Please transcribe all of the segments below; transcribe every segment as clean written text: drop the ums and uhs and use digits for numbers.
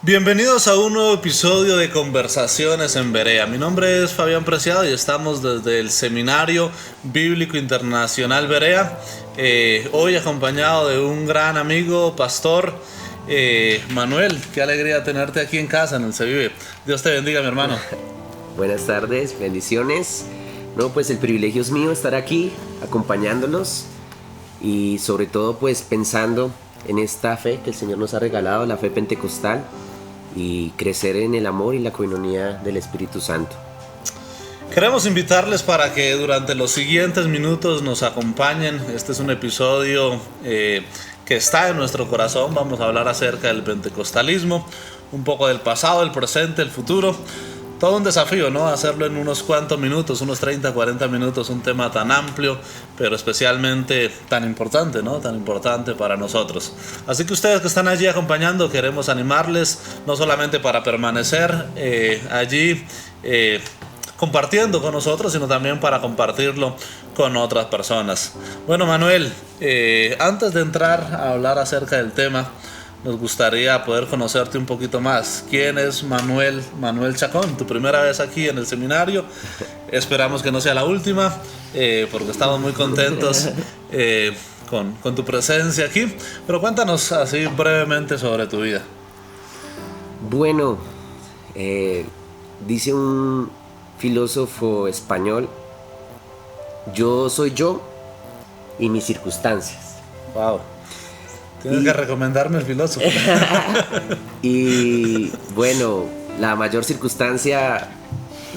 Bienvenidos a un nuevo episodio de Conversaciones en Berea. Mi nombre es Fabián Preciado y estamos desde el Seminario Bíblico Internacional Berea. Hoy acompañado de un gran amigo, pastor Manuel. Qué alegría tenerte aquí en casa, en el Se Vive. Dios te bendiga, mi hermano. Buenas tardes, bendiciones. No, pues el privilegio es mío estar aquí acompañándolos y sobre todo pues pensando en esta fe que el Señor nos ha regalado, la fe pentecostal, y crecer en el amor y la coinonía del Espíritu Santo. Queremos invitarles para que durante los siguientes minutos nos acompañen. Este es un episodio que está en nuestro corazón. Vamos a hablar acerca del pentecostalismo, un poco del pasado, el presente, el futuro. Todo un desafío, ¿no? Hacerlo en unos cuantos minutos, unos 30, 40 minutos, un tema tan amplio, pero especialmente tan importante, ¿no? Tan importante para nosotros. Así que ustedes que están allí acompañando, queremos animarles, no solamente para permanecer allí compartiendo con nosotros, sino también para compartirlo con otras personas. Bueno, Manuel, antes de entrar a hablar acerca del tema, nos gustaría poder conocerte un poquito más. ¿Quién es Manuel Chacón? Tu primera vez aquí en el seminario. Esperamos que no sea la última, porque estamos muy contentos con tu presencia aquí. Pero cuéntanos así brevemente sobre tu vida. Bueno, dice un filósofo español: yo soy yo y mis circunstancias. Wow. Tienes que recomendarme el filósofo. Y bueno, la mayor circunstancia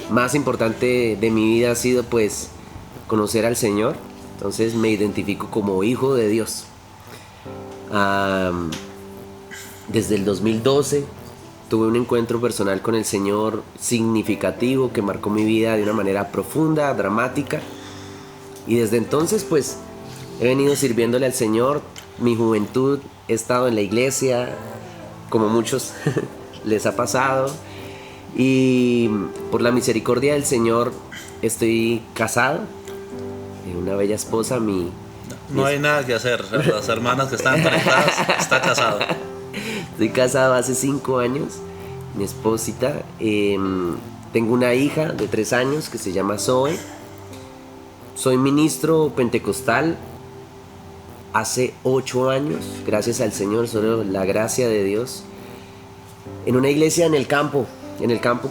más importante de mi vida ha sido pues conocer al Señor. Entonces me identifico como hijo de Dios. Desde el 2012 tuve un encuentro personal con el Señor significativo que marcó mi vida de una manera profunda, dramática. Y desde entonces pues he venido sirviéndole al Señor. Mi juventud he estado en la iglesia, como muchos les ha pasado, y por la misericordia del Señor estoy casado, una bella esposa. No hay nada que hacer, las hermanas que están conectadas, está casado. Estoy casado hace 5 años, mi esposita. Tengo una hija de 3 años que se llama Zoe. Soy ministro pentecostal hace 8 años, gracias al Señor, solo la gracia de Dios, en una iglesia en el campo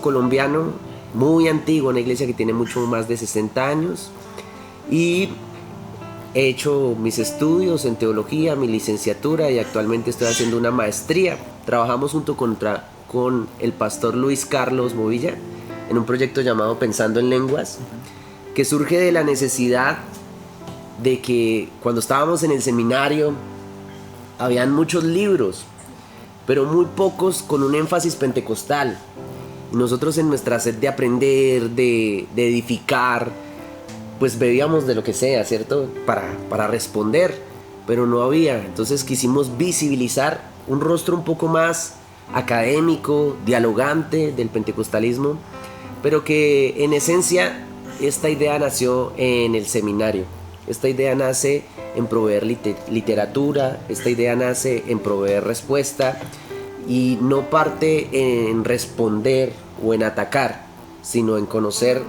colombiano, muy antigua, una iglesia que tiene mucho más de 60 años, y he hecho mis estudios en teología, mi licenciatura, y actualmente estoy haciendo una maestría. Trabajamos junto con el pastor Luis Carlos Movilla en un proyecto llamado Pensando en Lenguas, que surge de la necesidad de que cuando estábamos en el seminario habían muchos libros, pero muy pocos con un énfasis pentecostal. Y nosotros, en nuestra sed de aprender, de edificar, pues bebíamos de lo que sea, ¿cierto? Para responder, pero no había. Entonces quisimos visibilizar un rostro un poco más académico, dialogante del pentecostalismo, pero que en esencia esta idea nació en el seminario. Esta idea nace en proveer literatura, esta idea nace en proveer respuesta, y no parte en responder o en atacar, sino en conocer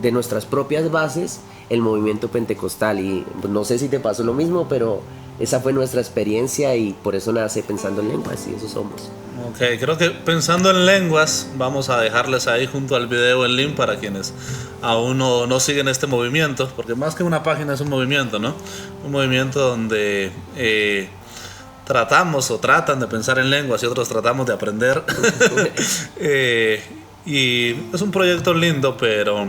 de nuestras propias bases el movimiento pentecostal. Y no sé si te pasó lo mismo, pero esa fue nuestra experiencia y por eso nace Pensando en Lenguas, y eso somos. Ok, creo que Pensando en Lenguas, vamos a dejarles ahí junto al video el link para quienes aún no siguen este movimiento, porque más que una página es un movimiento, ¿no? Un movimiento donde tratamos o tratan de pensar en lenguas y otros tratamos de aprender. Y es un proyecto lindo, pero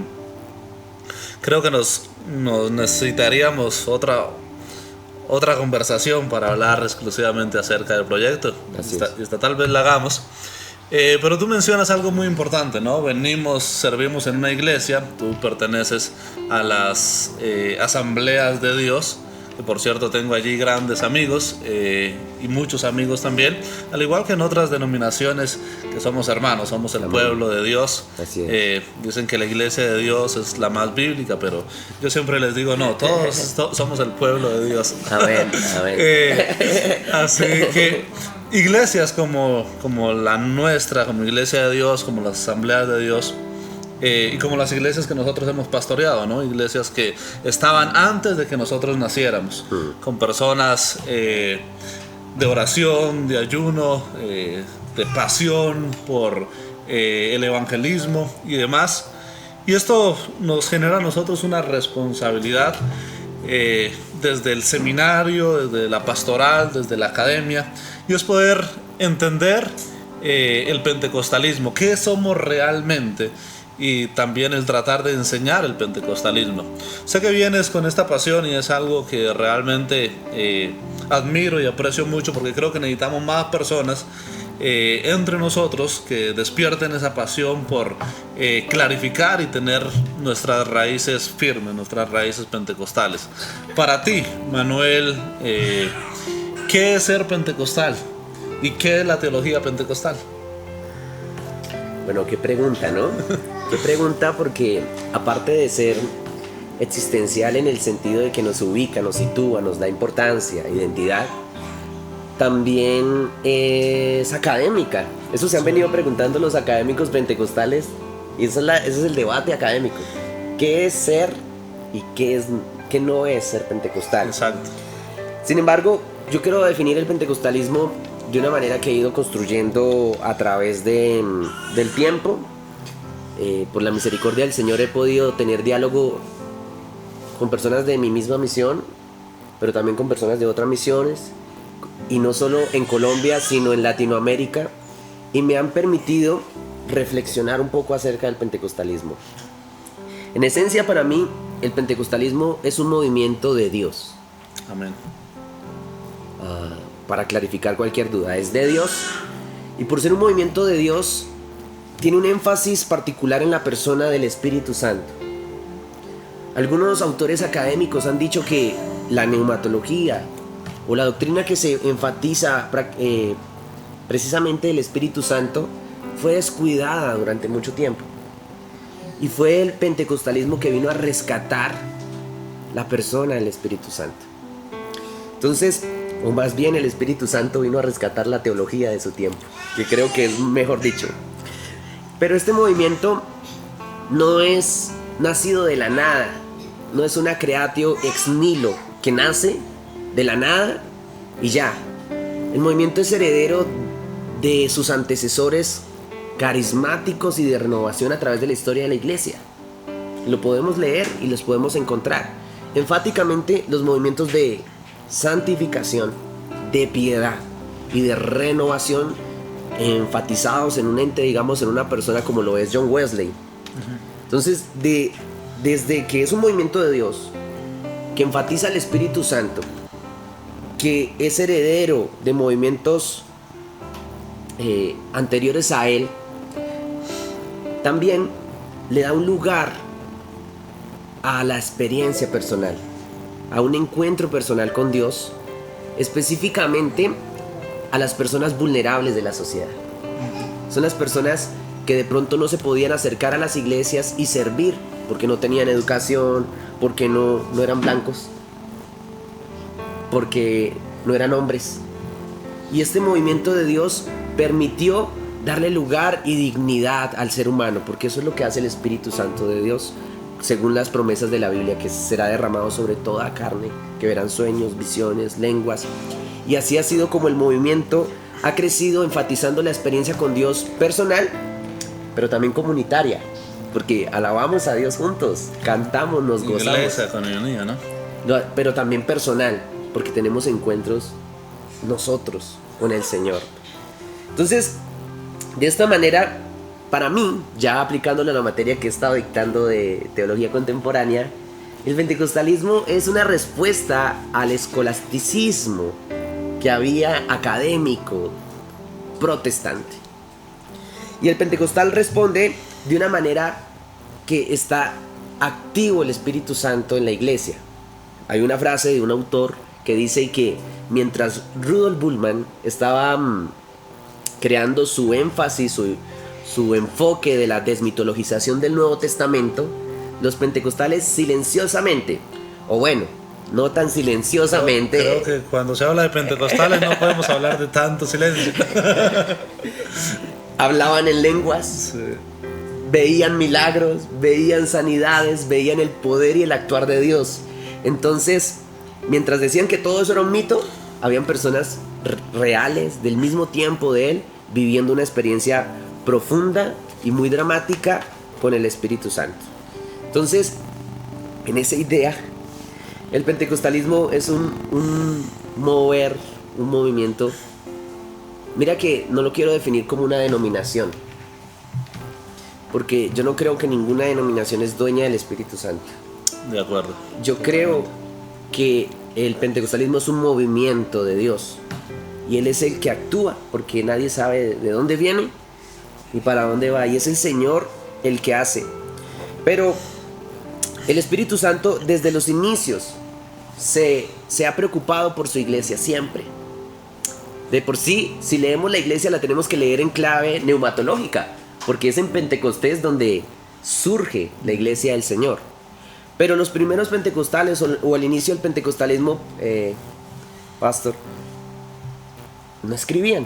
creo que nos necesitaríamos otra conversación para hablar exclusivamente acerca del proyecto. Esta tal vez la hagamos. Pero tú mencionas algo muy importante, ¿no? Servimos en una iglesia, tú perteneces a las asambleas de Dios, que por cierto tengo allí grandes amigos y muchos amigos también, al igual que en otras denominaciones que somos hermanos, somos el pueblo de Dios. Así es. Dicen que la iglesia de Dios es la más bíblica, pero yo siempre les digo, no, todos somos el pueblo de Dios. Amén, amén. Así que iglesias como la nuestra, como Iglesia de Dios, como las asambleas de Dios, y como las iglesias que nosotros hemos pastoreado, ¿no? Iglesias que estaban antes de que nosotros naciéramos, con personas de oración, de ayuno, de pasión por el evangelismo y demás. Y esto nos genera a nosotros una responsabilidad desde el seminario, desde la pastoral, desde la academia, y es poder entender el pentecostalismo, qué somos realmente, y también el tratar de enseñar el pentecostalismo. Sé que vienes con esta pasión y es algo que realmente admiro y aprecio mucho, porque creo que necesitamos más personas entre nosotros que despierten esa pasión por clarificar y tener nuestras raíces firmes, nuestras raíces pentecostales. Para ti, Manuel, ¿qué es ser pentecostal? ¿Y qué es la teología pentecostal? Bueno, qué pregunta, ¿no? Qué pregunta, porque aparte de ser existencial en el sentido de que nos ubica, nos sitúa, nos da importancia, identidad, también es académica. Eso se han venido preguntando los académicos pentecostales, y ese es el debate académico. ¿Qué es ser y qué no es ser pentecostal? Exacto. Sin embargo, yo quiero definir el pentecostalismo de una manera que he ido construyendo a través del tiempo. Por la misericordia del Señor he podido tener diálogo con personas de mi misma misión, pero también con personas de otras misiones, y no solo en Colombia, sino en Latinoamérica, y me han permitido reflexionar un poco acerca del pentecostalismo. En esencia, para mí, el pentecostalismo es un movimiento de Dios. Amén. Para clarificar cualquier duda, es de Dios, y por ser un movimiento de Dios, tiene un énfasis particular en la persona del Espíritu Santo. Algunos autores académicos han dicho que la neumatología o la doctrina que se enfatiza precisamente el Espíritu Santo fue descuidada durante mucho tiempo, y fue el pentecostalismo que vino a rescatar la persona del Espíritu Santo. Entonces, o más bien el Espíritu Santo vino a rescatar la teología de su tiempo, que creo que es mejor dicho. Pero este movimiento no es nacido de la nada, no es una creatio ex nihilo que nace de la nada y ya. El movimiento es heredero de sus antecesores carismáticos y de renovación a través de la historia de la iglesia. Lo podemos leer y los podemos encontrar. Enfáticamente, los movimientos de santificación, de piedad y de renovación, enfatizados en un ente, digamos, en una persona como lo es John Wesley. Entonces, desde que es un movimiento de Dios, que enfatiza el Espíritu Santo, que es heredero de movimientos anteriores a él, también le da un lugar a la experiencia personal, a un encuentro personal con Dios, específicamente a las personas vulnerables de la sociedad. Son las personas que de pronto no se podían acercar a las iglesias y servir porque no tenían educación, porque no eran blancos, porque no eran hombres. Y este movimiento de Dios permitió darle lugar y dignidad al ser humano, porque eso es lo que hace el Espíritu Santo de Dios, según las promesas de la Biblia, que será derramado sobre toda carne, que verán sueños, visiones, lenguas. Y así ha sido como el movimiento ha crecido, enfatizando la experiencia con Dios personal, pero también comunitaria, porque alabamos a Dios juntos, cantamos, nos gozamos. Iglesia con unidad, ¿no? Pero también personal, porque tenemos encuentros nosotros con el Señor. Entonces, de esta manera, para mí, ya aplicándole a la materia que he estado dictando de teología contemporánea, el pentecostalismo es una respuesta al escolasticismo que había académico protestante. Y el pentecostal responde de una manera que está activo el Espíritu Santo en la iglesia. Hay una frase de un autor que dice que mientras Rudolf Bultmann estaba creando su énfasis, su enfoque de la desmitologización del Nuevo Testamento, los pentecostales silenciosamente, o bueno, no tan silenciosamente. Creo que cuando se habla de pentecostales no podemos hablar de tanto silencio. Hablaban en lenguas, Sí. veían milagros, veían sanidades, veían el poder y el actuar de Dios. Entonces, mientras decían que todo eso era un mito, habían personas reales del mismo tiempo de él viviendo una experiencia profunda y muy dramática con el Espíritu Santo. Entonces, en esa idea, el pentecostalismo es un mover, un movimiento. Mira que no lo quiero definir como una denominación, porque yo no creo que ninguna denominación es dueña del Espíritu Santo. De acuerdo. Yo creo que el pentecostalismo es un movimiento de Dios y Él es el que actúa, porque nadie sabe de dónde viene y para dónde va, y es el Señor el que hace. Pero el Espíritu Santo desde los inicios se ha preocupado por su iglesia siempre. De por sí, si leemos la iglesia la tenemos que leer en clave neumatológica, porque es en Pentecostés donde surge la iglesia del Señor. Pero los primeros pentecostales o al inicio del pentecostalismo, pastor, no escribían.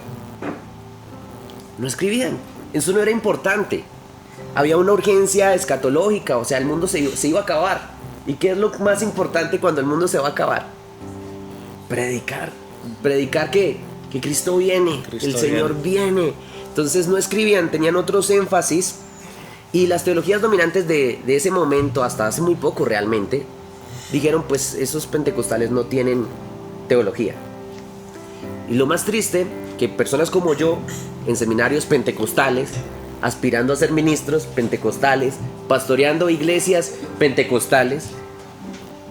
No escribían. Eso no era importante. Había una urgencia escatológica, o sea, el mundo se iba a acabar. ¿Y qué es lo más importante cuando el mundo se va a acabar? Predicar. Predicar que Cristo viene, Cristo el Señor viene. Entonces no escribían, tenían otros énfasis. Y las teologías dominantes de ese momento, hasta hace muy poco realmente, dijeron pues esos pentecostales no tienen teología. Y lo más triste, que personas como yo, en seminarios pentecostales, aspirando a ser ministros pentecostales, pastoreando iglesias pentecostales,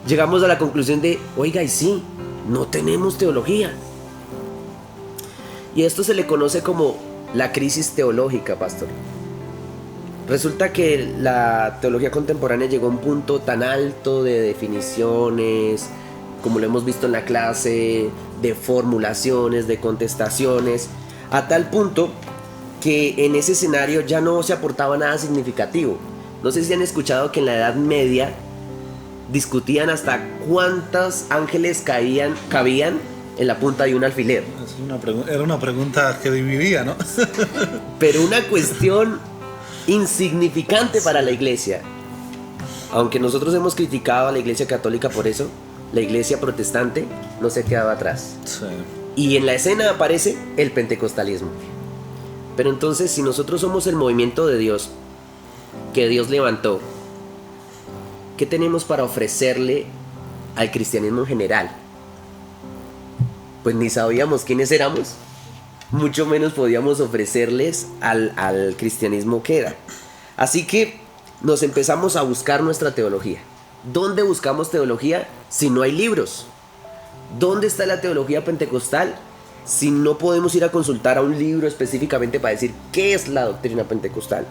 llegamos a la conclusión de, oiga, y sí, no tenemos teología. Y esto se le conoce como la crisis teológica, pastor. Resulta que la teología contemporánea llegó a un punto tan alto de definiciones, como lo hemos visto en la clase, de formulaciones, de contestaciones, a tal punto que en ese escenario ya no se aportaba nada significativo. No sé si han escuchado que en la Edad Media discutían hasta cuántos ángeles cabían en la punta de un alfiler. Era una pregunta que dividía, ¿no? Pero una cuestión insignificante para la iglesia. Aunque nosotros hemos criticado a la iglesia católica por eso, la iglesia protestante no se quedaba atrás. Sí. Y en la escena aparece el pentecostalismo. Pero entonces, si nosotros somos el movimiento de Dios, que Dios levantó, ¿qué tenemos para ofrecerle al cristianismo en general? Pues ni sabíamos quiénes éramos, mucho menos podíamos ofrecerles al cristianismo que era. Así que nos empezamos a buscar nuestra teología. ¿Dónde buscamos teología si no hay libros? ¿Dónde está la teología pentecostal si no podemos ir a consultar a un libro específicamente para decir qué es la doctrina pentecostal?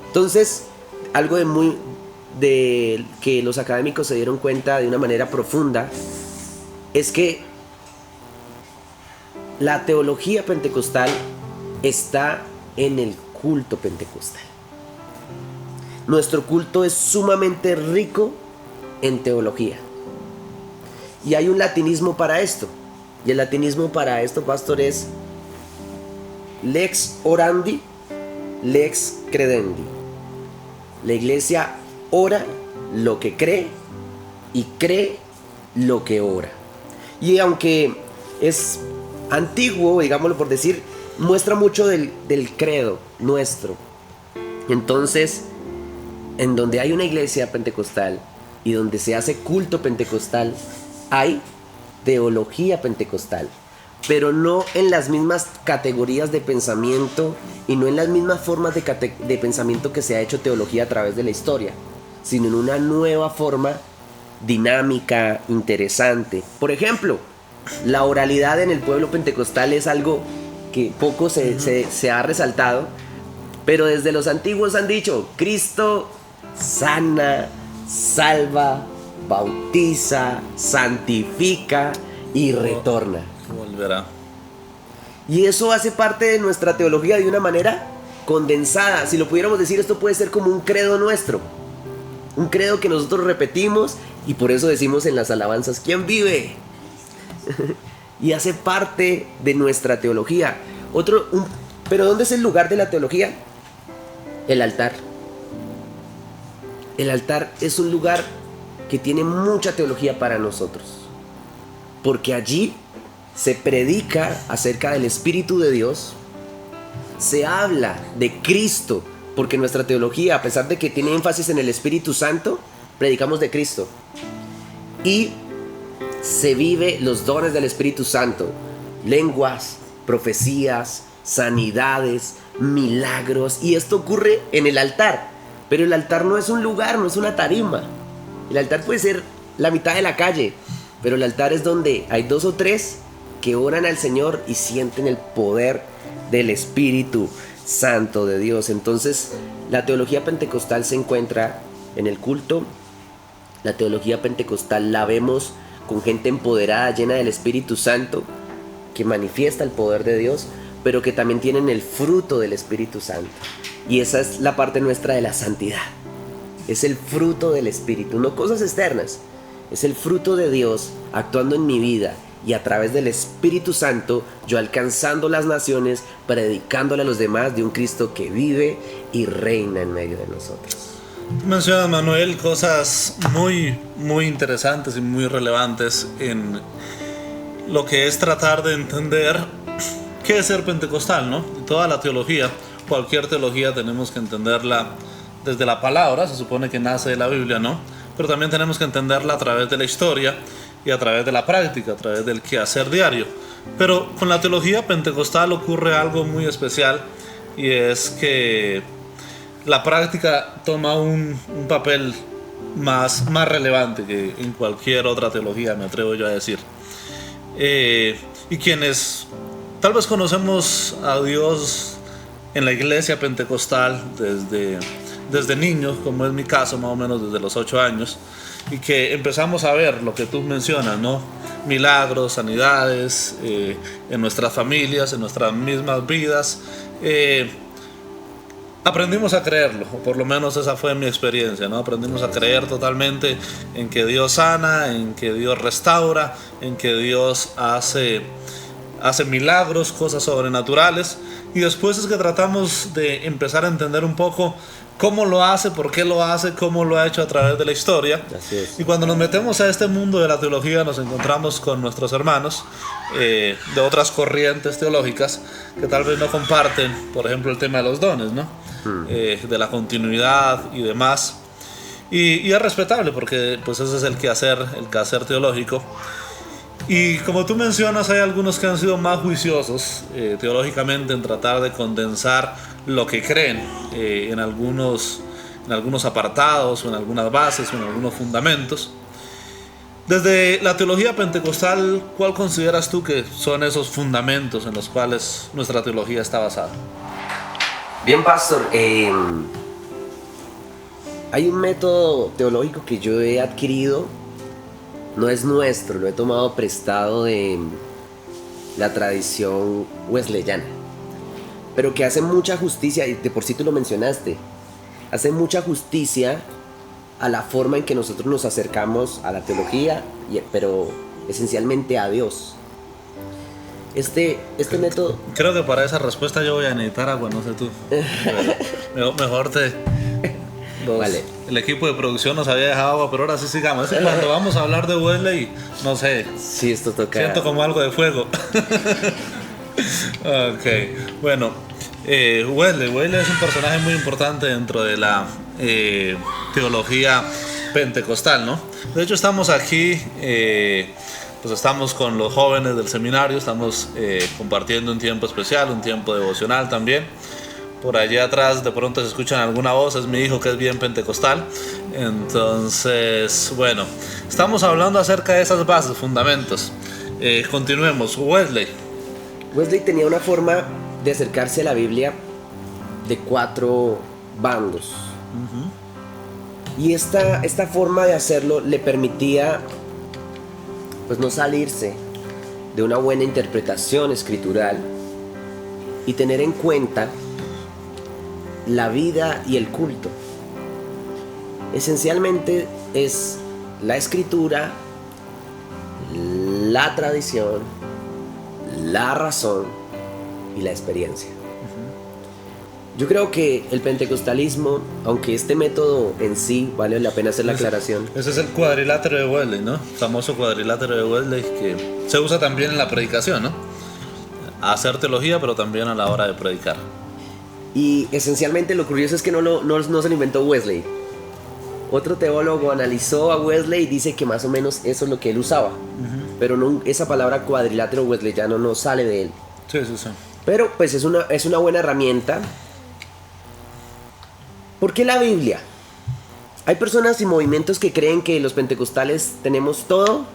Entonces, algo de que los académicos se dieron cuenta de una manera profunda es que la teología pentecostal está en el culto pentecostal. Nuestro culto es sumamente rico en teología. Y hay un latinismo para esto. Y el latinismo para esto, pastor, es lex orandi, lex credendi. La iglesia ora lo que cree y cree lo que ora. Y aunque es antiguo, digámoslo por decir, muestra mucho del credo nuestro. Entonces, en donde hay una iglesia pentecostal y donde se hace culto pentecostal, hay teología pentecostal, pero no en las mismas categorías de pensamiento y no en las mismas formas de pensamiento que se ha hecho teología a través de la historia, sino en una nueva forma dinámica, interesante. Por ejemplo, la oralidad en el pueblo pentecostal es algo que poco se ha resaltado, pero desde los antiguos han dicho: Cristo sana, salva, bautiza, santifica y retorna. Volverá. Y eso hace parte de nuestra teología de una manera condensada. Si lo pudiéramos decir, esto puede ser como un credo nuestro. Un credo que nosotros repetimos y por eso decimos en las alabanzas, ¿quién vive? Y hace parte de nuestra teología. Pero ¿dónde es el lugar de la teología? El altar. El altar es un lugar que tiene mucha teología para nosotros. Porque allí se predica acerca del Espíritu de Dios. Se habla de Cristo. Porque nuestra teología, a pesar de que tiene énfasis en el Espíritu Santo, predicamos de Cristo. Y se vive los dones del Espíritu Santo. Lenguas, profecías, sanidades, milagros. Y esto ocurre en el altar. Pero el altar no es un lugar, no es una tarima. El altar puede ser la mitad de la calle. Pero el altar es donde hay 2 o 3 que oran al Señor y sienten el poder del Espíritu Santo de Dios. Entonces, la teología pentecostal se encuentra en el culto. La teología pentecostal la vemos con gente empoderada, llena del Espíritu Santo, que manifiesta el poder de Dios, pero que también tienen el fruto del Espíritu Santo. Y esa es la parte nuestra de la santidad. Es el fruto del Espíritu, no cosas externas. Es el fruto de Dios actuando en mi vida y a través del Espíritu Santo, yo alcanzando las naciones, predicándole a los demás de un Cristo que vive y reina en medio de nosotros. Menciona Manuel cosas muy, muy interesantes y muy relevantes en lo que es tratar de entender qué es ser pentecostal, ¿no? Toda la teología, cualquier teología tenemos que entenderla desde la palabra, se supone que nace de la Biblia, ¿no? Pero también tenemos que entenderla a través de la historia y a través de la práctica, a través del quehacer diario. Pero con la teología pentecostal ocurre algo muy especial, y es que la práctica toma un papel más relevante que en cualquier otra teología, me atrevo yo a decir. Y quienes tal vez conocemos a Dios en la iglesia pentecostal desde niños, como es mi caso, más o menos desde los 8 años, y que empezamos a ver lo que tú mencionas, ¿no? Milagros, sanidades, en nuestras familias, en nuestras mismas vidas. Aprendimos a creerlo, o por lo menos esa fue mi experiencia, ¿no? Aprendimos a creer totalmente en que Dios sana, en que Dios restaura, en que Dios hace milagros, cosas sobrenaturales. Y después es que tratamos de empezar a entender un poco cómo lo hace, por qué lo hace, cómo lo ha hecho a través de la historia. Así es. Y cuando nos metemos a este mundo de la teología, nos encontramos con nuestros hermanos de otras corrientes teológicas que tal vez no comparten, por ejemplo, el tema de los dones, ¿no? De la continuidad y demás. Y es respetable, porque pues ese es el quehacer teológico. Y como tú mencionas, hay algunos que han sido más juiciosos teológicamente en tratar de condensar lo que creen en algunos apartados, o en algunas bases, o en algunos fundamentos. Desde la teología pentecostal, ¿cuál consideras tú que son esos fundamentos en los cuales nuestra teología está basada? Bien, pastor, hay un método teológico que yo he adquirido. No es nuestro, lo he tomado prestado de la tradición wesleyana, pero que hace mucha justicia, y de por sí tú lo mencionaste, hace mucha justicia a la forma en que nosotros nos acercamos a la teología, pero esencialmente a Dios. Este método... Creo que para esa respuesta yo voy a necesitar agua, no sé tú. Mejor Vale. El equipo de producción nos había dejado agua, pero ahora sí sigamos. Es que cuando vamos a hablar de Wesley, no sé. Sí, esto toca. Siento como algo de fuego. Ok, bueno. Wesley es un personaje muy importante dentro de la teología pentecostal, ¿no? De hecho, estamos aquí, pues estamos con los jóvenes del seminario, estamos compartiendo un tiempo especial, un tiempo devocional también. Por allá atrás de pronto se escuchan alguna voz, es mi hijo que es bien pentecostal. Entonces, bueno, estamos hablando acerca de esas bases, fundamentos. Continuemos. Wesley tenía una forma de acercarse a la Biblia de 4 bandos. Y esta forma de hacerlo le permitía pues no salirse de una buena interpretación escritural y tener en cuenta la vida y el culto. esencialmente es la escritura, la tradición, la razón y la experiencia. Yo creo que el pentecostalismo, aunque este método en sí vale la pena hacer la aclaración. Ese es el cuadrilátero de Wesley, ¿no? El famoso cuadrilátero de Wesley que se usa también en la predicación, ¿no? A hacer teología, pero también a la hora de predicar. Y esencialmente lo curioso es que no se lo inventó Wesley. Otro teólogo analizó a Wesley y dice que más o menos eso es lo que él usaba. Pero no, esa palabra cuadrilátero wesleyano no sale de él. Sí, sí, sí. Pero pues es una buena herramienta. ¿Por qué la Biblia? Hay personas y movimientos que creen que los pentecostales tenemos todo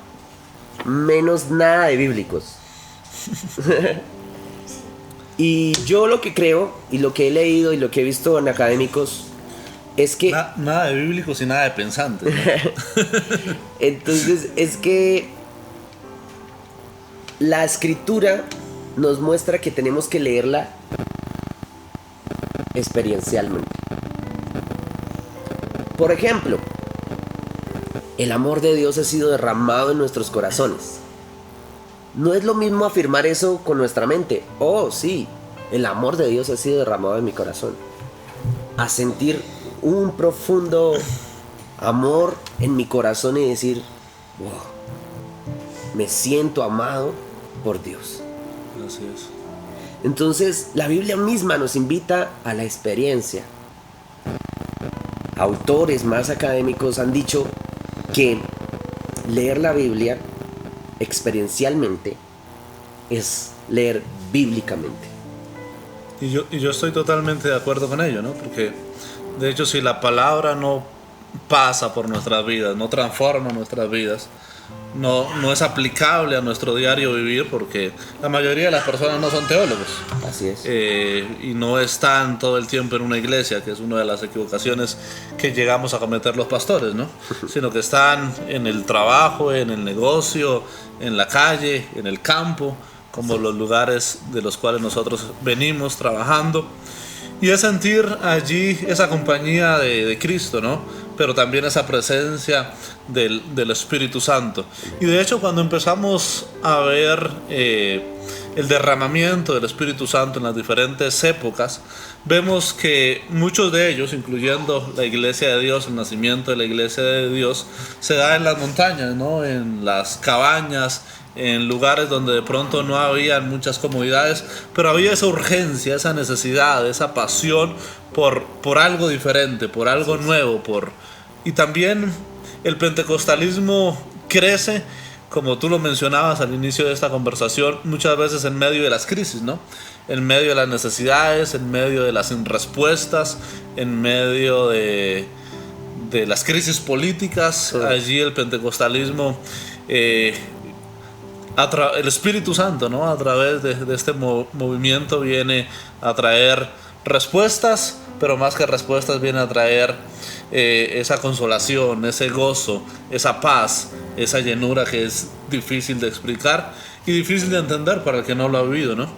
menos nada de bíblicos. Y yo lo que creo y lo que he leído y lo que he visto en académicos es que... Nada de bíblicos y nada de pensantes, ¿no? Entonces es que la escritura nos muestra que tenemos que leerla experiencialmente. Por ejemplo, el amor de Dios ha sido derramado en nuestros corazones. No es lo mismo afirmar eso con nuestra mente. Oh, sí, el amor de Dios ha sido derramado en mi corazón. A sentir un profundo amor en mi corazón y decir, wow, me siento amado por Dios. Así es. Entonces, la Biblia misma nos invita a la experiencia. Autores más académicos han dicho que leer la Biblia experiencialmente es leer bíblicamente. Y yo estoy totalmente de acuerdo con ello, ¿no? Porque, de hecho, si la palabra no pasa por nuestras vidas, no transforma nuestras vidas, no es aplicable a nuestro diario vivir, porque la mayoría de las personas no son teólogos. Así es. Y no están todo el tiempo en una iglesia, que es una de las equivocaciones que llegamos a cometer los pastores, ¿no? Sino que están en el trabajo, en el negocio, en la calle, en el campo, como los lugares de los cuales nosotros venimos trabajando. Y es sentir allí esa compañía de Cristo, ¿no? Pero también esa presencia del Espíritu Santo. Y de hecho, cuando empezamos a ver el derramamiento del Espíritu Santo en las diferentes épocas, vemos que muchos de ellos, incluyendo la Iglesia de Dios, el nacimiento de la Iglesia de Dios, se da en las montañas, ¿no? En las cabañas, en lugares donde de pronto no había muchas comodidades, pero había esa urgencia, esa necesidad, esa pasión por algo diferente, por algo nuevo, y también el pentecostalismo crece, como tú lo mencionabas al inicio de esta conversación, muchas veces en medio de las crisis, ¿no? En medio de las necesidades, en medio de las respuestas, en medio de las crisis políticas. Sí. Allí el pentecostalismo, el Espíritu Santo, ¿no? A través de este movimiento viene a traer respuestas, pero más que respuestas viene a traer esa consolación, ese gozo, esa paz, esa llenura que es difícil de explicar y difícil de entender para el que no lo ha vivido, ¿no?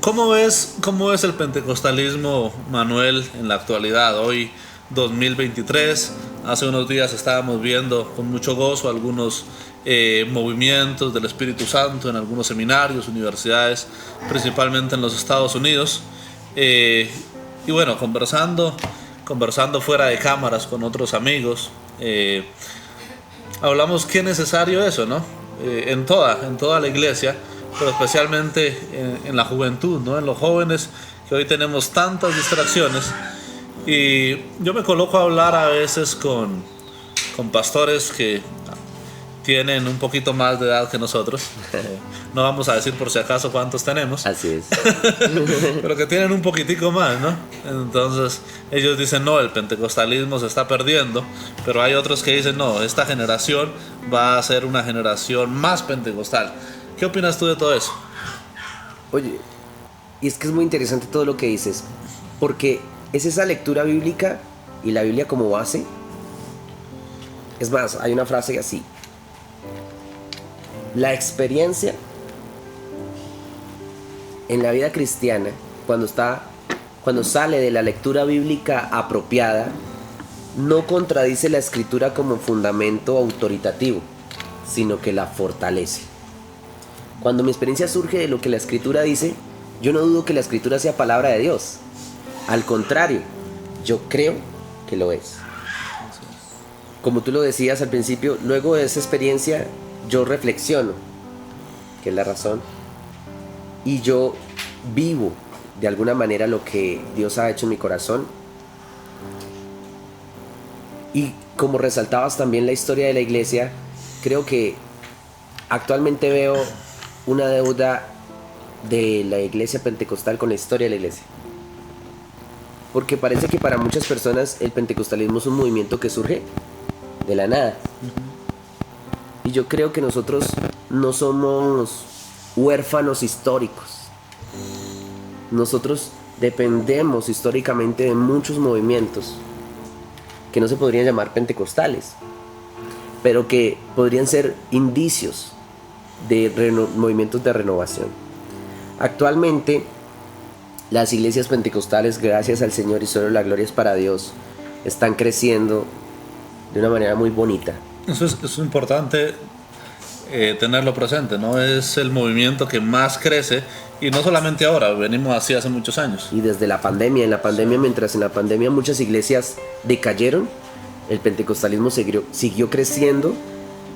¿Cómo ves el pentecostalismo, Manuel, en la actualidad, hoy 2023? Hace unos días estábamos viendo con mucho gozo algunos movimientos del Espíritu Santo en algunos seminarios, universidades, principalmente en los Estados Unidos. Y bueno, conversando fuera de cámaras con otros amigos, hablamos qué necesario eso, ¿no? En toda la iglesia, pero especialmente en la juventud, ¿no? En los jóvenes, que hoy tenemos tantas distracciones. Y yo me coloco a hablar a veces con pastores que tienen un poquito más de edad que nosotros. No vamos a decir por si acaso cuántos tenemos. Así es. Pero que tienen un poquitico más, ¿no? Entonces ellos dicen, no, el pentecostalismo se está perdiendo. Pero hay otros que dicen, no, esta generación va a ser una generación más pentecostal. ¿Qué opinas tú de todo eso? Oye, y es que es muy interesante todo lo que dices, porque es esa lectura bíblica y la Biblia como base. Es más, hay una frase así: la experiencia en la vida cristiana, cuando cuando sale de la lectura bíblica apropiada, no contradice la escritura como fundamento autoritativo, sino que la fortalece. Cuando mi experiencia surge de lo que la escritura dice, yo no dudo que la escritura sea palabra de Dios. Al contrario, yo creo que lo es. Como tú lo decías al principio, luego de esa experiencia yo reflexiono, que es la razón, y yo vivo de alguna manera lo que Dios ha hecho en mi corazón. Y como resaltabas también la historia de la iglesia, creo que actualmente veo una deuda de la iglesia pentecostal con la historia de la iglesia. Porque parece que para muchas personas el pentecostalismo es un movimiento que surge de la nada. Y yo creo que nosotros no somos huérfanos históricos. Nosotros dependemos históricamente de muchos movimientos que no se podrían llamar pentecostales, pero que podrían ser indicios de movimientos de renovación. Actualmente, las iglesias pentecostales, gracias al Señor y solo la gloria es para Dios, están creciendo de una manera muy bonita. Eso es importante tenerlo presente, ¿no? Es el movimiento que más crece, y no solamente ahora, venimos así hace muchos años. Y desde la pandemia, mientras en la pandemia muchas iglesias decayeron, el pentecostalismo siguió creciendo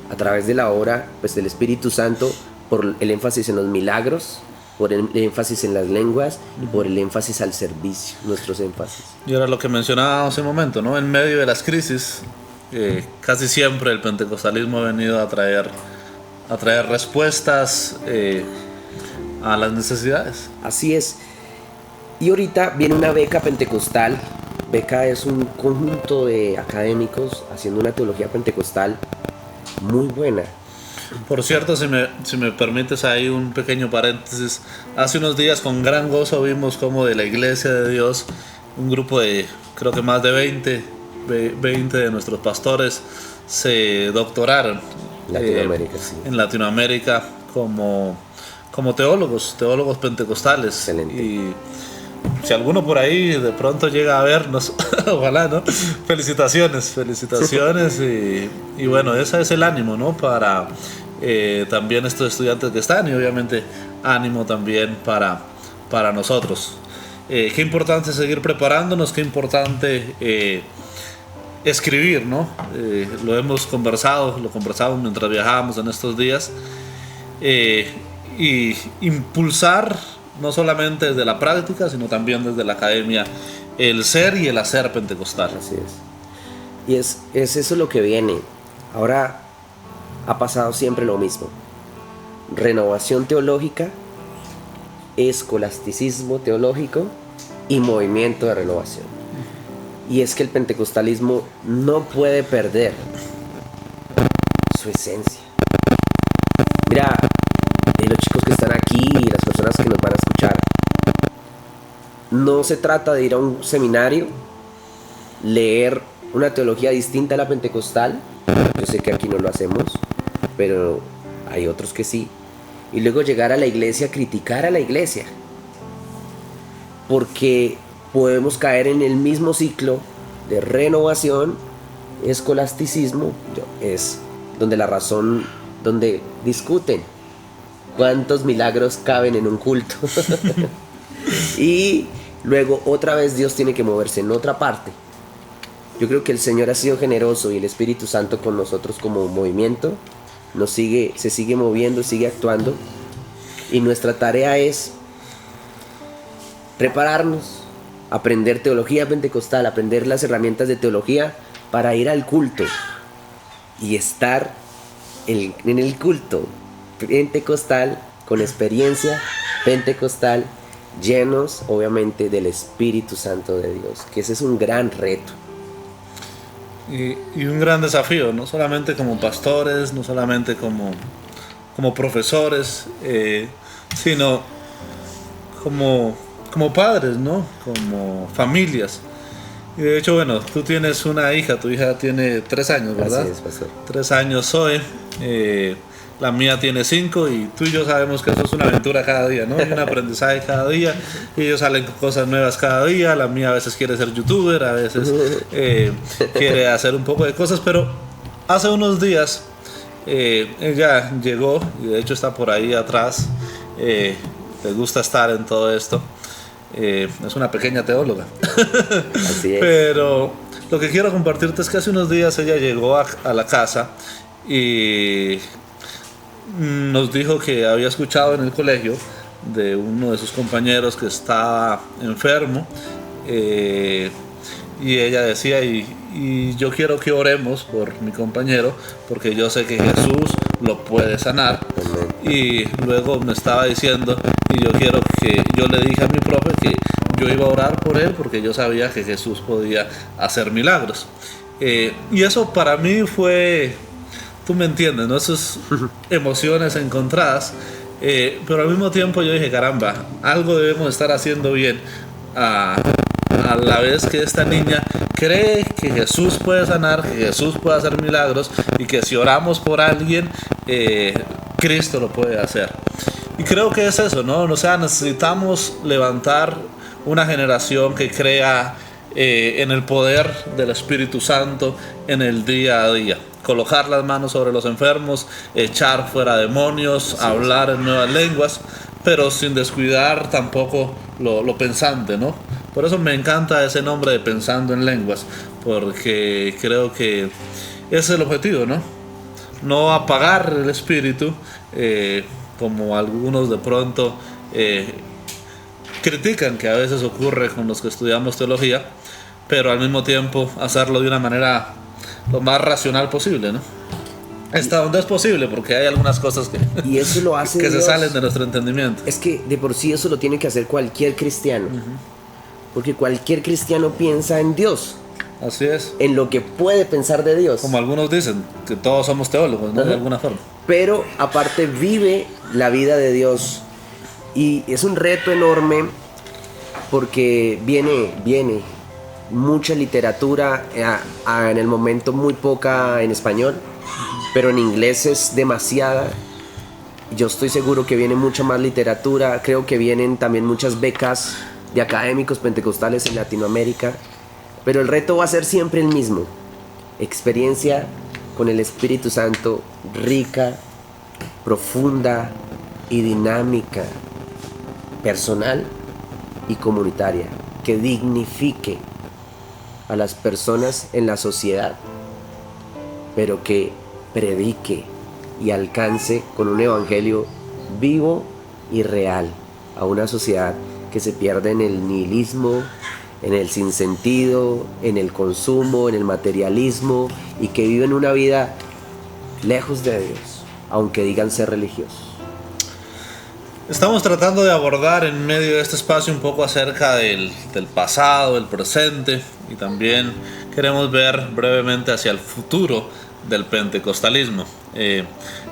a través de la obra, pues, del Espíritu Santo, por el énfasis en los milagros, por el énfasis en las lenguas y por el énfasis al servicio, nuestros énfasis. Y ahora lo que mencionaba hace un momento, ¿no? En medio de las crisis, casi siempre el pentecostalismo ha venido a traer respuestas a las necesidades. Así es. Y ahorita viene una beca pentecostal. Beca es un conjunto de académicos haciendo una teología pentecostal muy buena. Por cierto, si me permites ahí un pequeño paréntesis, hace unos días con gran gozo vimos como de la Iglesia de Dios, un grupo de, creo que más de 20 de nuestros pastores se doctoraron Latinoamérica, sí. en Latinoamérica como teólogos pentecostales. Excelente. Y si alguno por ahí de pronto llega a vernos, ojalá, ¿no? Felicitaciones y bueno, ese es el ánimo, ¿no? Para también estos estudiantes que están, y obviamente ánimo también para nosotros. Qué importante seguir preparándonos, qué importante escribir, ¿no? Lo conversamos mientras viajábamos en estos días, y impulsar no solamente desde la práctica, sino también desde la academia, el ser y el hacer pentecostal. Así es. Y es eso lo que viene. Ahora ha pasado siempre lo mismo. Renovación teológica, escolasticismo teológico y movimiento de renovación. Y es que el pentecostalismo no puede perder su esencia. Mira, los chicos que están aquí y las personas que nos van a escuchar, no se trata de ir a un seminario, leer una teología distinta a la pentecostal. Yo sé que aquí no lo hacemos, pero hay otros que sí. Y luego llegar a la iglesia a criticar a la iglesia, porque podemos caer en el mismo ciclo de renovación, escolasticismo, es donde la razón, donde discuten cuántos milagros caben en un culto. Y luego otra vez Dios tiene que moverse en otra parte. Yo creo que el Señor ha sido generoso, y el Espíritu Santo con nosotros como movimiento se sigue moviendo, sigue actuando, y nuestra tarea es prepararnos, aprender teología pentecostal, aprender las herramientas de teología para ir al culto y estar en el culto pentecostal, con experiencia pentecostal, llenos obviamente del Espíritu Santo de Dios, que ese es un gran reto. Y un gran desafío, no solamente como pastores, no solamente como profesores, sino como padres, ¿no? Como familias. Y de hecho, bueno, tú tienes una hija, tu hija tiene 3 años, ¿verdad? Así es, pastor. 3 años, Zoe. la mía tiene 5 y tú y yo sabemos que eso es una aventura cada día, ¿no? Hay un aprendizaje cada día y ellos salen con cosas nuevas cada día. La mía a veces quiere ser youtuber, a veces quiere hacer un poco de cosas, pero hace unos días ella llegó y de hecho está por ahí atrás. Le gusta estar en todo esto. Es una pequeña teóloga. Así es. Pero lo que quiero compartirte es que hace unos días ella llegó a la casa y nos dijo que había escuchado en el colegio de uno de sus compañeros que estaba enfermo, y ella decía, y yo quiero que oremos por mi compañero porque yo sé que Jesús lo puede sanar. Y luego me estaba diciendo, y yo le dije a mi profe que yo iba a orar por él porque yo sabía que Jesús podía hacer milagros. Y eso para mí fue, tú me entiendes, ¿no? Esas emociones encontradas, pero al mismo tiempo yo dije, caramba, algo debemos estar haciendo bien a la vez que esta niña cree que Jesús puede sanar, que Jesús puede hacer milagros y que si oramos por alguien, Cristo lo puede hacer. Y creo que es eso, ¿no? O sea, necesitamos levantar una generación que crea en el poder del Espíritu Santo en el día a día. Colocar las manos sobre los enfermos, echar fuera demonios, hablar en nuevas lenguas, pero sin descuidar tampoco lo pensante, ¿no? Por eso me encanta ese nombre de Pensando en Lenguas, porque creo que ese es el objetivo, ¿no? No apagar el espíritu, como algunos de pronto critican que a veces ocurre con los que estudiamos teología, pero al mismo tiempo hacerlo de una manera lo más racional posible, ¿no? Hasta donde es posible, porque hay algunas cosas que, y eso lo hace que Dios. Se salen de nuestro entendimiento. Es que de por sí eso lo tiene que hacer cualquier cristiano. Porque cualquier cristiano piensa en Dios. Así es. En lo que puede pensar de Dios. Como algunos dicen, que todos somos teólogos, ¿no? De alguna forma. Pero aparte vive la vida de Dios. Y es un reto enorme porque viene mucha literatura, en el momento muy poca en español, pero en inglés es demasiada. Yo estoy seguro que viene mucha más literatura, creo que vienen también muchas becas de académicos pentecostales en Latinoamérica, pero el reto va a ser siempre el mismo: experiencia con el Espíritu Santo rica, profunda y dinámica, personal y comunitaria, que dignifique a las personas en la sociedad, pero que predique y alcance con un evangelio vivo y real a una sociedad que se pierde en el nihilismo, en el sinsentido, en el consumo, en el materialismo, y que viven una vida lejos de Dios, aunque digan ser religiosos. Estamos tratando de abordar en medio de este espacio un poco acerca del pasado, el presente, y también queremos ver brevemente hacia el futuro del pentecostalismo.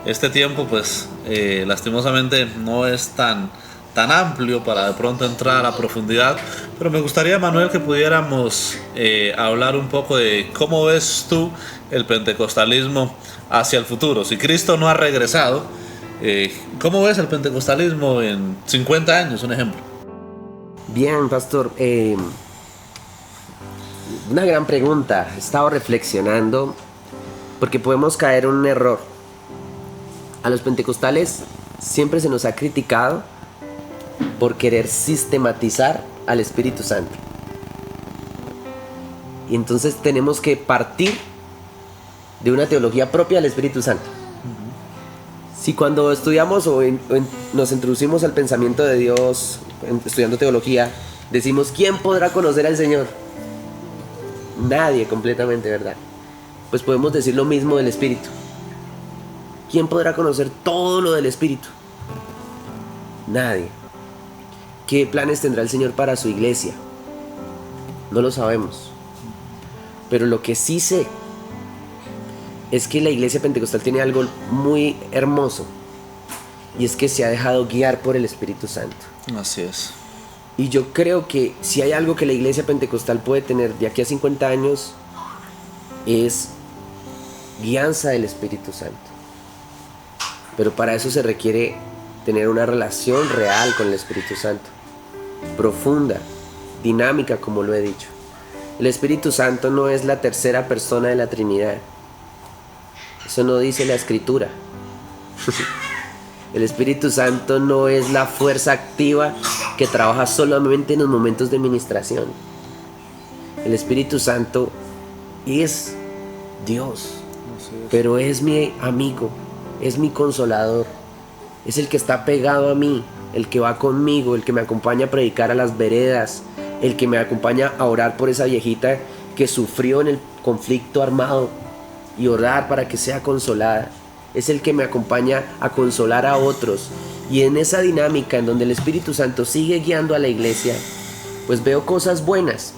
Este tiempo pues lastimosamente no es tan amplio para de pronto entrar a profundidad, pero me gustaría, Manuel, que pudiéramos hablar un poco de cómo ves tú el pentecostalismo hacia el futuro. Si Cristo no ha regresado, ¿cómo ves el pentecostalismo en 50 años, un ejemplo? Bien, pastor, una gran pregunta. He estado reflexionando porque podemos caer en un error. A los pentecostales siempre se nos ha criticado por querer sistematizar al Espíritu Santo. Y entonces tenemos que partir de una teología propia del Espíritu Santo. Si cuando estudiamos nos introducimos al pensamiento de Dios, estudiando teología, decimos, ¿quién podrá conocer al Señor? Nadie, completamente, ¿verdad? Pues podemos decir lo mismo del Espíritu. ¿Quién podrá conocer todo lo del Espíritu? Nadie. ¿Qué planes tendrá el Señor para su iglesia? No lo sabemos. Pero lo que sí sé es que la iglesia pentecostal tiene algo muy hermoso, y es que se ha dejado guiar por el Espíritu Santo. Así es. Y yo creo que si hay algo que la iglesia pentecostal puede tener de aquí a 50 años, es guianza del Espíritu Santo. pero para eso se requiere tener una relación real con el Espíritu Santo, profunda, dinámica, como lo he dicho. El Espíritu Santo no es la tercera persona de la Trinidad. Eso no dice la Escritura. El Espíritu Santo no es la fuerza activa que trabaja solamente en los momentos de ministración. El Espíritu Santo es Dios, pero es mi amigo, es mi consolador, es el que está pegado a mí, el que va conmigo, el que me acompaña a predicar a las veredas, el que me acompaña a orar por esa viejita que sufrió en el conflicto armado y orar para que sea consolada. Es el que me acompaña a consolar a otros. Y en esa dinámica en donde el Espíritu Santo sigue guiando a la iglesia, pues veo cosas buenas.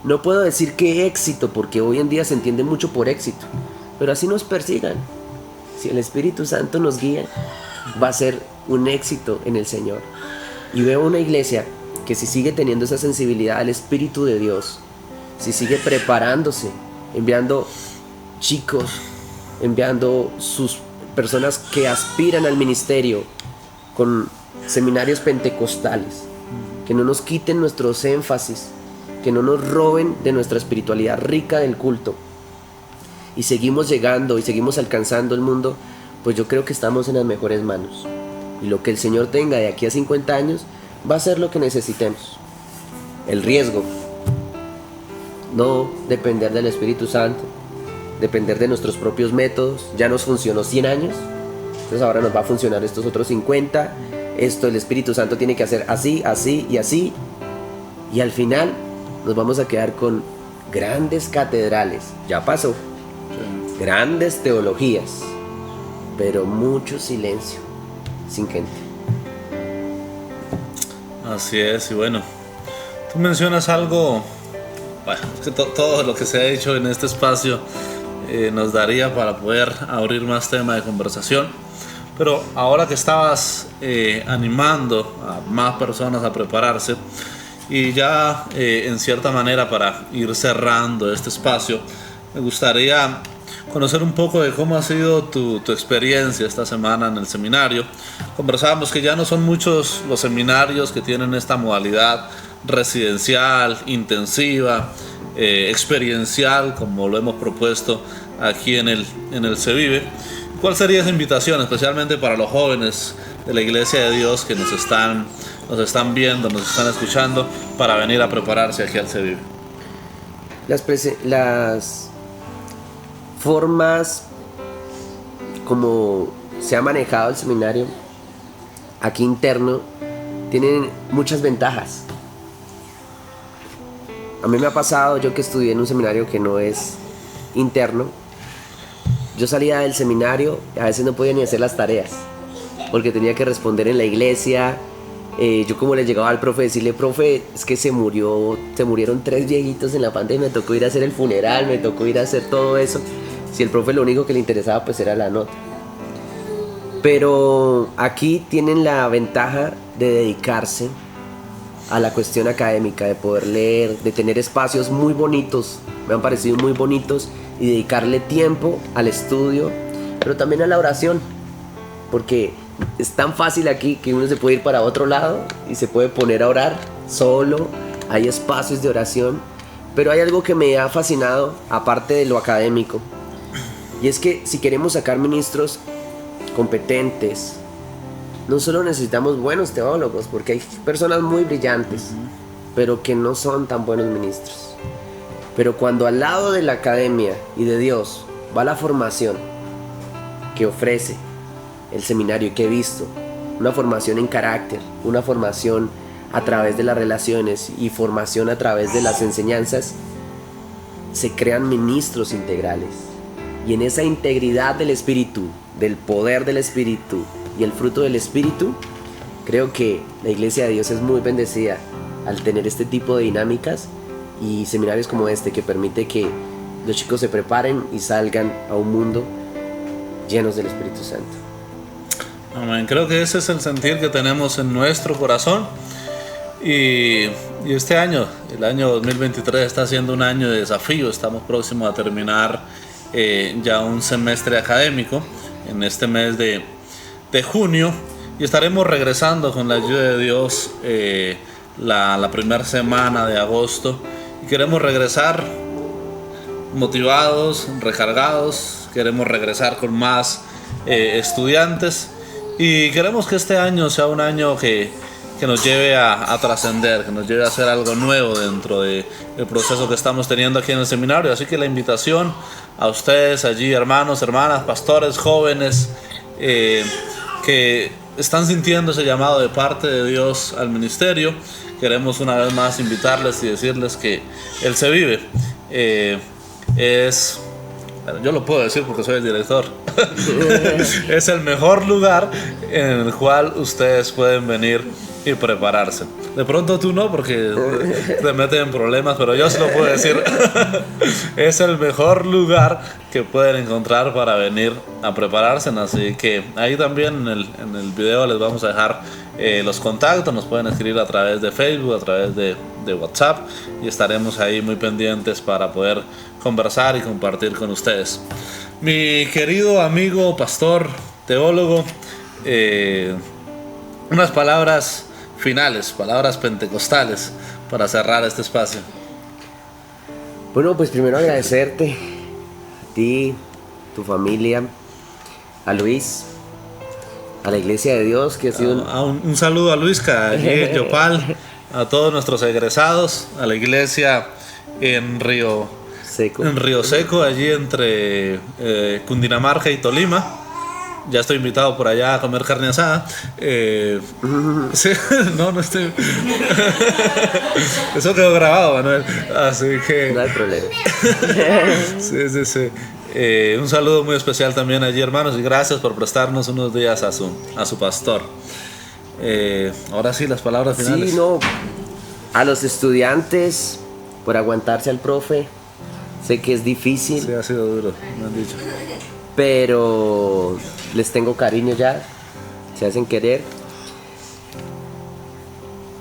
No puedo decir que éxito, porque hoy en día se entiende mucho por éxito, pero así nos persigan. Si el Espíritu Santo nos guía, va a ser un éxito en el Señor. Y veo una iglesia que si sigue teniendo esa sensibilidad al Espíritu de Dios, si sigue preparándose, enviando chicos, enviando sus personas que aspiran al ministerio con seminarios pentecostales, que no nos quiten nuestros énfasis, que no nos roben de nuestra espiritualidad rica del culto, y seguimos llegando y seguimos alcanzando el mundo, pues yo creo que estamos en las mejores manos. Y lo que el Señor tenga de aquí a 50 años va a ser lo que necesitemos. El riesgo, no depender del Espíritu Santo, depender de nuestros propios métodos. Ya nos funcionó 100 años, entonces ahora nos va a funcionar estos otros 50. Esto el Espíritu Santo tiene que hacer así, así y así, y al final nos vamos a quedar con grandes catedrales. Ya pasó. Grandes teologías, pero mucho silencio, sin gente. Así es. Y bueno, tú mencionas algo, bueno, es que todo lo que se ha hecho en este espacio nos daría para poder abrir más tema de conversación, pero ahora que estabas animando a más personas a prepararse, y ya en cierta manera para ir cerrando este espacio, me gustaría conocer un poco de cómo ha sido tu experiencia esta semana en el seminario. Conversábamos que ya no son muchos los seminarios que tienen esta modalidad residencial, intensiva, experiencial, como lo hemos propuesto aquí en el Se Vive. ¿Cuál sería esa invitación, especialmente para los jóvenes de la Iglesia de Dios que nos están viendo, nos están escuchando, para venir a prepararse aquí al Se Vive? Las formas como se ha manejado el seminario aquí interno tienen muchas ventajas. A mí me ha pasado, yo que estudié en un seminario que no es interno, yo salía del seminario y a veces no podía ni hacer las tareas porque tenía que responder en la iglesia. Yo como le llegaba al profe, decirle: profe, es que se murieron 3 viejitos en la pandemia, me tocó ir a hacer el funeral, me tocó ir a hacer todo eso. Si el profe lo único que le interesaba pues era la nota. Pero aquí tienen la ventaja de dedicarse a la cuestión académica, de poder leer, de tener espacios muy bonitos, me han parecido muy bonitos, y dedicarle tiempo al estudio, pero también a la oración, porque es tan fácil aquí que uno se puede ir para otro lado y se puede poner a orar solo. Hay espacios de oración, pero hay algo que me ha fascinado aparte de lo académico, y es que si queremos sacar ministros competentes, no solo necesitamos buenos teólogos, porque hay personas muy brillantes, pero que no son tan buenos ministros. Pero cuando al lado de la academia y de Dios va la formación que ofrece el seminario, que he visto, una formación en carácter, una formación a través de las relaciones y formación a través de las enseñanzas, se crean ministros integrales. Y en esa integridad del Espíritu, del poder del Espíritu y el fruto del Espíritu, creo que la Iglesia de Dios es muy bendecida al tener este tipo de dinámicas y seminarios como este, que permite que los chicos se preparen y salgan a un mundo llenos del Espíritu Santo. Amén. Creo que ese es el sentir que tenemos en nuestro corazón. Y este año, el año 2023, está siendo un año de desafío. Estamos próximos a terminar ya un semestre académico en este mes de de junio y estaremos regresando con la ayuda de Dios la primera semana de agosto. Y queremos regresar motivados, recargados, queremos regresar con más estudiantes y queremos que este año sea un año que nos lleve a trascender, que nos lleve a hacer algo nuevo dentro del proceso que estamos teniendo aquí en el seminario. Así que la invitación a ustedes allí, hermanos, hermanas, pastores, jóvenes, que están sintiendo ese llamado de parte de Dios al ministerio, queremos una vez más invitarles y decirles que Él se vive. Yo lo puedo decir porque soy el director. Es el mejor lugar en el cual ustedes pueden venir y prepararse. De pronto tú no, porque te meten en problemas, pero yo se lo puedo decir. Es el mejor lugar que pueden encontrar para venir a prepararse. Así que ahí también en el video les vamos a dejar los contactos. Nos pueden escribir a través de Facebook, a través de WhatsApp, y estaremos ahí muy pendientes para poder conversar y compartir con ustedes. Mi querido amigo pastor, teólogo, unas palabras finales, palabras pentecostales para cerrar este espacio. Bueno, pues primero agradecerte a ti, tu familia, a Luis, a la Iglesia de Dios, que ha sido un saludo a Luisca, allí en Yopal, a todos nuestros egresados, a la iglesia en Río Seco, allí entre Cundinamarca y Tolima. Ya estoy invitado por allá a comer carne asada. Sí, no estoy. Eso quedó grabado, Manuel. Así que. No hay problema. Sí. Un saludo muy especial también allí, hermanos, y gracias por prestarnos unos días a su pastor. Ahora sí, las palabras finales. Sí, no. A los estudiantes, por aguantarse al profe. Sé que es difícil. Sí, ha sido duro, me han dicho. Pero les tengo cariño ya, se hacen querer.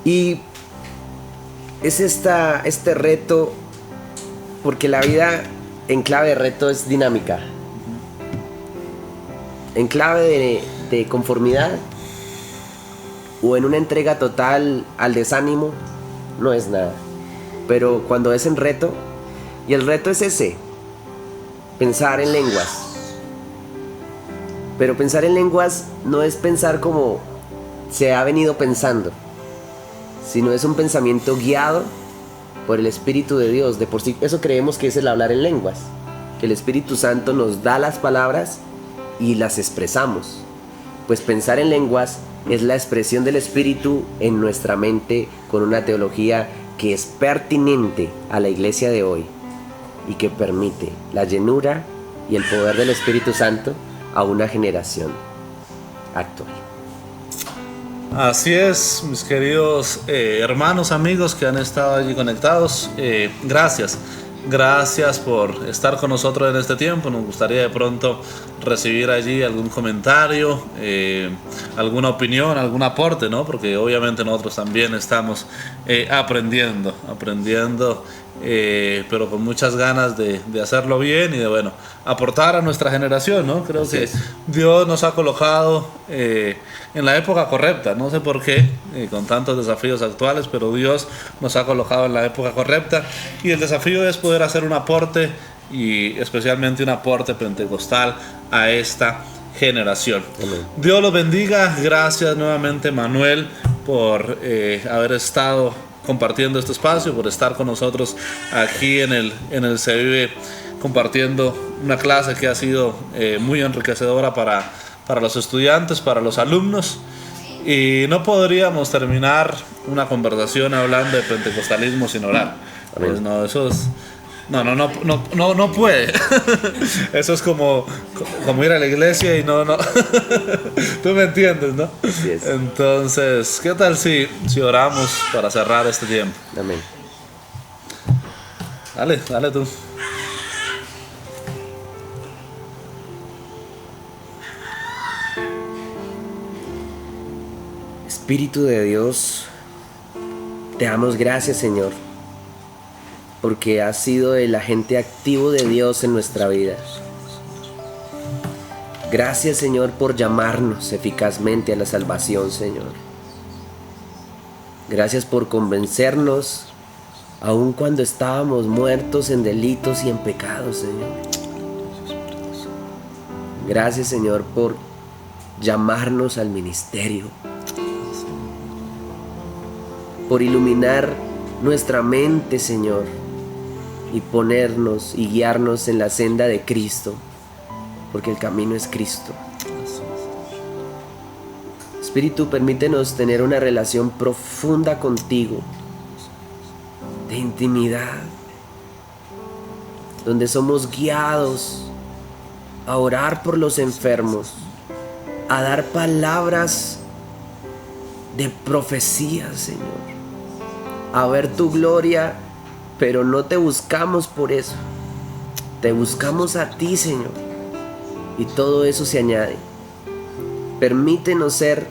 Y es este reto, porque la vida en clave de reto es dinámica. En clave de conformidad o en una entrega total al desánimo, no es nada. Pero cuando es en reto, y el reto es ese, pensar en lenguas. Pero pensar en lenguas no es pensar como se ha venido pensando, sino es un pensamiento guiado por el Espíritu de Dios. De por sí, eso creemos que es el hablar en lenguas, que el Espíritu Santo nos da las palabras y las expresamos. Pues pensar en lenguas es la expresión del Espíritu en nuestra mente con una teología que es pertinente a la iglesia de hoy y que permite la llenura y el poder del Espíritu Santo a una generación actual. Así es, mis queridos hermanos, amigos que han estado allí conectados. Gracias por estar con nosotros en este tiempo. Nos gustaría de pronto recibir allí algún comentario, alguna opinión, algún aporte, ¿no? Porque obviamente nosotros también estamos aprendiendo, pero con muchas ganas de hacerlo bien y de, aportar a nuestra generación, ¿no? Creo que Dios nos ha colocado en la época correcta. No sé por qué, con tantos desafíos actuales, pero Dios nos ha colocado en la época correcta y el desafío es poder hacer un aporte, y especialmente un aporte pentecostal a esta generación. Amén. Dios los bendiga. Gracias nuevamente, Manuel, por haber estado compartiendo este espacio, por estar con nosotros aquí en el Se Vive, compartiendo una clase que ha sido muy enriquecedora para los estudiantes, para los alumnos. Y no podríamos terminar una conversación hablando de pentecostalismo sin orar. Pues no, eso es... No puede. Eso es como ir a la iglesia y no. Tú me entiendes, ¿no? Así es. Entonces, ¿qué tal si oramos para cerrar este tiempo? Amén. Dale tú. Espíritu de Dios, te damos gracias, Señor, porque has sido el agente activo de Dios en nuestra vida. Gracias, Señor, por llamarnos eficazmente a la salvación, Señor. Gracias por convencernos, aun cuando estábamos muertos en delitos y en pecados, Señor. Gracias, Señor, por llamarnos al ministerio, por iluminar nuestra mente, Señor, y ponernos y guiarnos en la senda de Cristo, porque el camino es Cristo. Espíritu, permítenos tener una relación profunda contigo, de intimidad, donde somos guiados a orar por los enfermos, a dar palabras de profecía, Señor, a ver tu gloria, pero no te buscamos por eso, te buscamos a ti, Señor, y todo eso se añade. Permítenos ser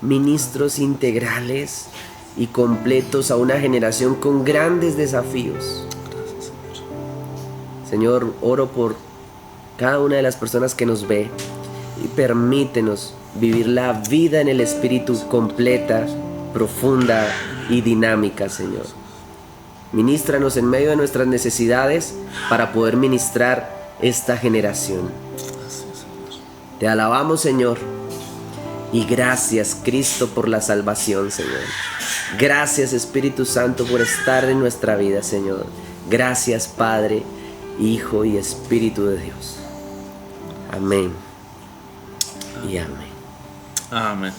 ministros integrales y completos a una generación con grandes desafíos. Señor, oro por cada una de las personas que nos ve y permítenos vivir la vida en el Espíritu completa, profunda y dinámica, Señor. Ministranos en medio de nuestras necesidades para poder ministrar esta generación. Te alabamos, Señor, y gracias, Cristo, por la salvación, Señor. Gracias, Espíritu Santo, por estar en nuestra vida, Señor. Gracias, Padre, Hijo y Espíritu de Dios. Amén y amén. Amén.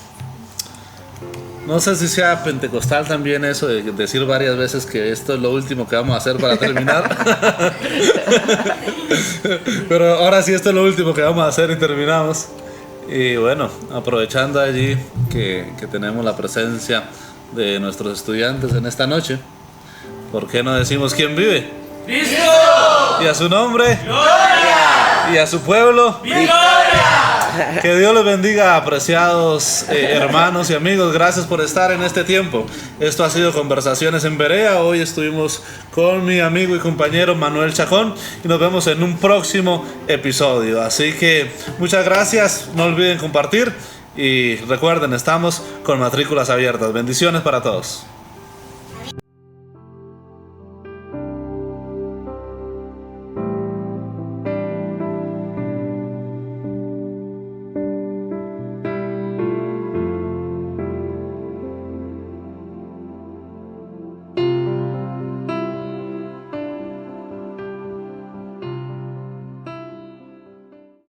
No sé si sea pentecostal también eso de decir varias veces que esto es lo último que vamos a hacer para terminar. Pero ahora sí, esto es lo último que vamos a hacer y terminamos. Y bueno, aprovechando allí que tenemos la presencia de nuestros estudiantes en esta noche, ¿por qué no decimos quién vive? ¡Cristo! Y a su nombre, ¡Gloria! y a su pueblo, ¡Victoria! que Dios les bendiga, apreciados hermanos y amigos. Gracias por estar en este tiempo. Esto ha sido Conversaciones en Berea. Hoy estuvimos con mi amigo y compañero Manuel Chacón y nos vemos en un próximo episodio. Así que muchas gracias, no olviden compartir y recuerden, estamos con matrículas abiertas. Bendiciones para todos.